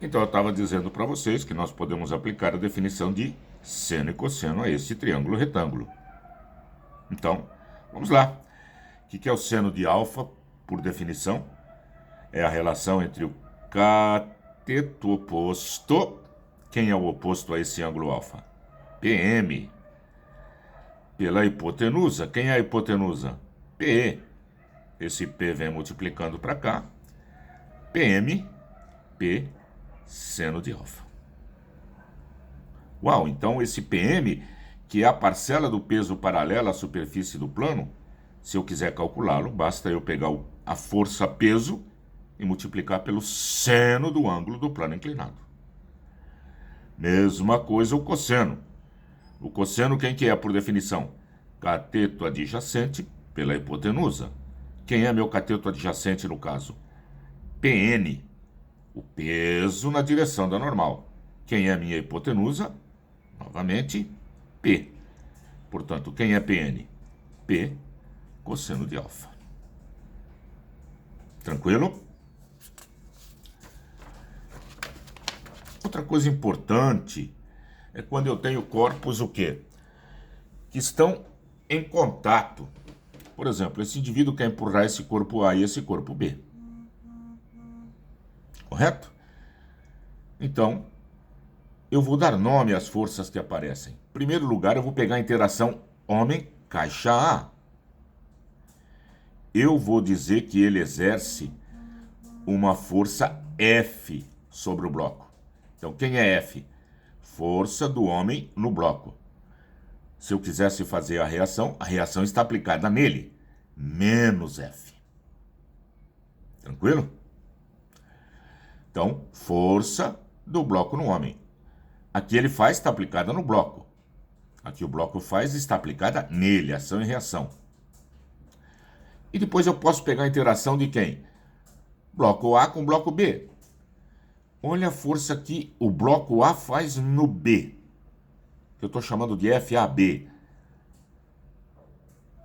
Então eu estava dizendo para vocês que nós podemos aplicar a definição de seno e cosseno a este triângulo retângulo. Então, vamos lá. O que é o seno de alfa, por definição? É a relação entre o cateto oposto. Quem é o oposto a esse ângulo alfa? PM. Pela hipotenusa. Quem é a hipotenusa? PE. Esse P vem multiplicando para cá. PM, P, seno de alfa. Uau, então esse PM, que é a parcela do peso paralela à superfície do plano, se eu quiser calculá-lo, basta eu pegar a força peso e multiplicar pelo seno do ângulo do plano inclinado. Mesma coisa o cosseno. O cosseno quem que é por definição? Cateto adjacente pela hipotenusa. Quem é meu cateto adjacente no caso? PN, o peso na direção da normal. Quem é minha hipotenusa? Novamente, P. Portanto, quem é PN? P, cosseno de alfa. Tranquilo? Outra coisa importante é quando eu tenho corpos o quê? Que estão em contato. Por exemplo, esse indivíduo quer empurrar esse corpo A e esse corpo B. Correto? Então, eu vou dar nome às forças que aparecem. Em primeiro lugar, eu vou pegar a interação homem-caixa A. Eu vou dizer que ele exerce uma força F sobre o bloco. Então, quem é F? Força do homem no bloco. Se eu quisesse fazer a reação está aplicada nele, menos F. Tranquilo? Então, força do bloco no homem. Aqui ele faz, está aplicada no bloco. Aqui o bloco faz, está aplicada nele, ação e reação. E depois eu posso pegar a interação de quem? Bloco A com bloco B. Olha a força que o bloco A faz no B, que eu estou chamando de FAB.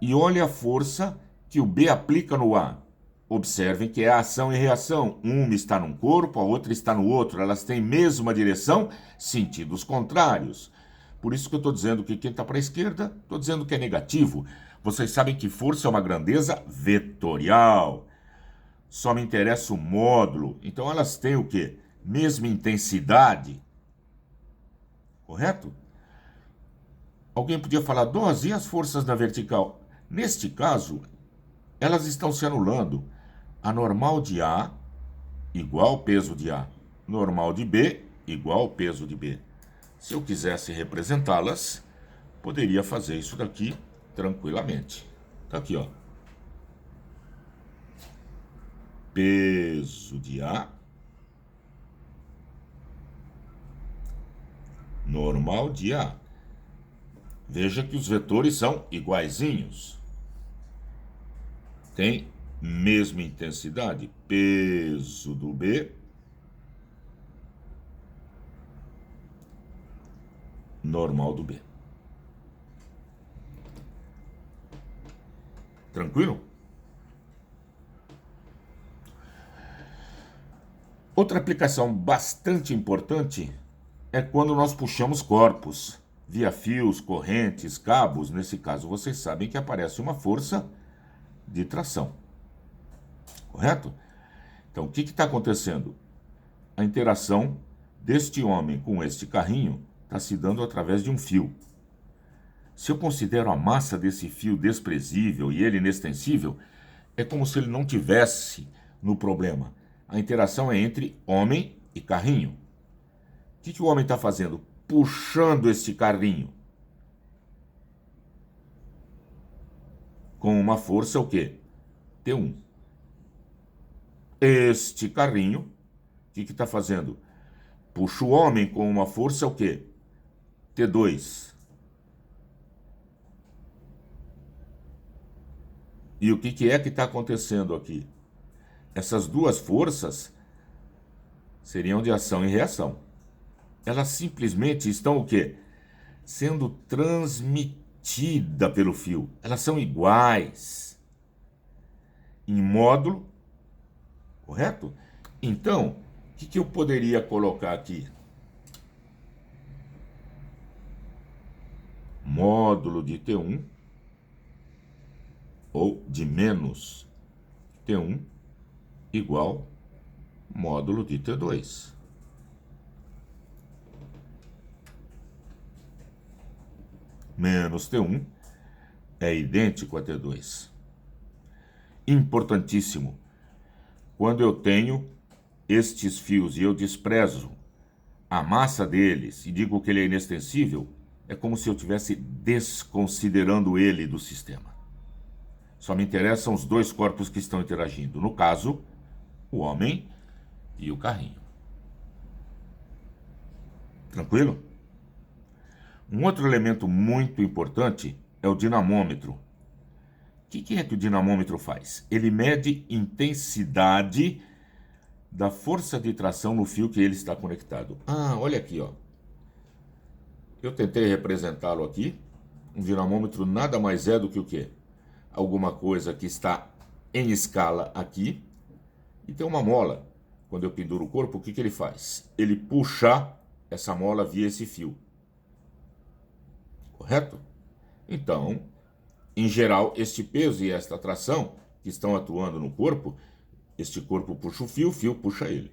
E olha a força que o B aplica no A. Observem que é a ação e reação. Uma está num corpo, a outra está no outro. Elas têm mesma direção, sentidos contrários. Por isso que eu estou dizendo que quem está para a esquerda, estou dizendo que é negativo. Vocês sabem que força é uma grandeza vetorial. Só me interessa o módulo. Então elas têm o quê? Mesma intensidade. Correto? Alguém podia falar, Dose, e as forças da vertical? Neste caso, elas estão se anulando. A normal de A igual ao peso de A. Normal de B igual ao peso de B. Se eu quisesse representá-las, poderia fazer isso daqui tranquilamente. Tá aqui, ó. Peso de A. Normal de A. Veja que os vetores são iguaizinhos. Tem mesma intensidade. Peso do B. Normal do B. Tranquilo? Outra aplicação bastante importante é quando nós puxamos corpos, via fios, correntes, cabos. Nesse caso, vocês sabem que aparece uma força de tração. Correto? Então, o que está acontecendo? A interação deste homem com este carrinho está se dando através de um fio. Se eu considero a massa desse fio desprezível e ele inextensível, é como se ele não tivesse no problema. A interação é entre homem e carrinho. O que o homem está fazendo? Puxando este carrinho. Com uma força o quê? T1. Este carrinho, o que está fazendo? Puxa o homem com uma força o quê? T2. E o que é que está acontecendo aqui? Essas duas forças seriam de ação e reação. Elas simplesmente estão o quê? Sendo transmitidas pelo fio. Elas são iguais. Em módulo, correto? Então, o que eu poderia colocar aqui? Módulo de T1 ou de menos T1 igual módulo de T2. Menos T1 é idêntico a T2. Importantíssimo. Quando eu tenho estes fios e eu desprezo a massa deles e digo que ele é inextensível, é como se eu estivesse desconsiderando ele do sistema. Só me interessam os dois corpos que estão interagindo. No caso, o homem e o carrinho. Tranquilo? Um outro elemento muito importante é o dinamômetro. O que é que o dinamômetro faz? Ele mede intensidade da força de tração no fio que ele está conectado. Olha aqui, ó. Eu tentei representá-lo aqui. Um dinamômetro nada mais é do que o quê? Alguma coisa que está em escala aqui e tem uma mola. Quando eu penduro o corpo, o que ele faz? Ele puxa essa mola via esse fio. Correto? Então, em geral, este peso e esta tração que estão atuando no corpo, este corpo puxa o fio puxa ele.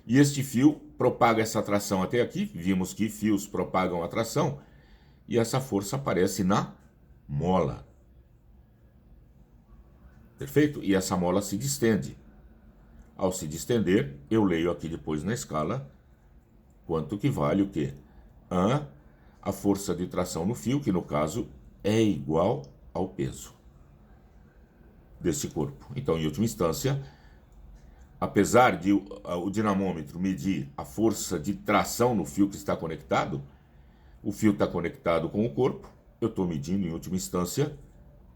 E este fio propaga essa tração até aqui. Vimos que fios propagam a tração. E essa força aparece na mola. Perfeito? E essa mola se distende. Ao se distender, eu leio aqui depois na escala quanto que vale o quê? A força de tração no fio, que no caso é igual ao peso desse corpo. Então, em última instância, apesar de o dinamômetro medir a força de tração no fio que está conectado, o fio está conectado com o corpo, eu estou medindo, em última instância,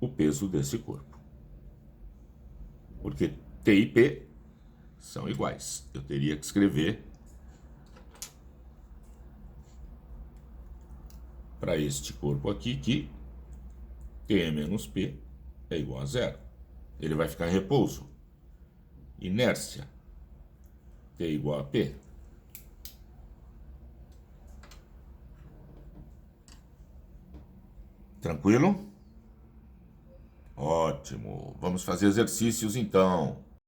o peso desse corpo. Porque T e P são iguais. Eu teria que escrever para este corpo aqui que T menos P é igual a zero. Ele vai ficar em repouso. Inércia. T igual a P. Tranquilo? Ótimo. Vamos fazer exercícios então.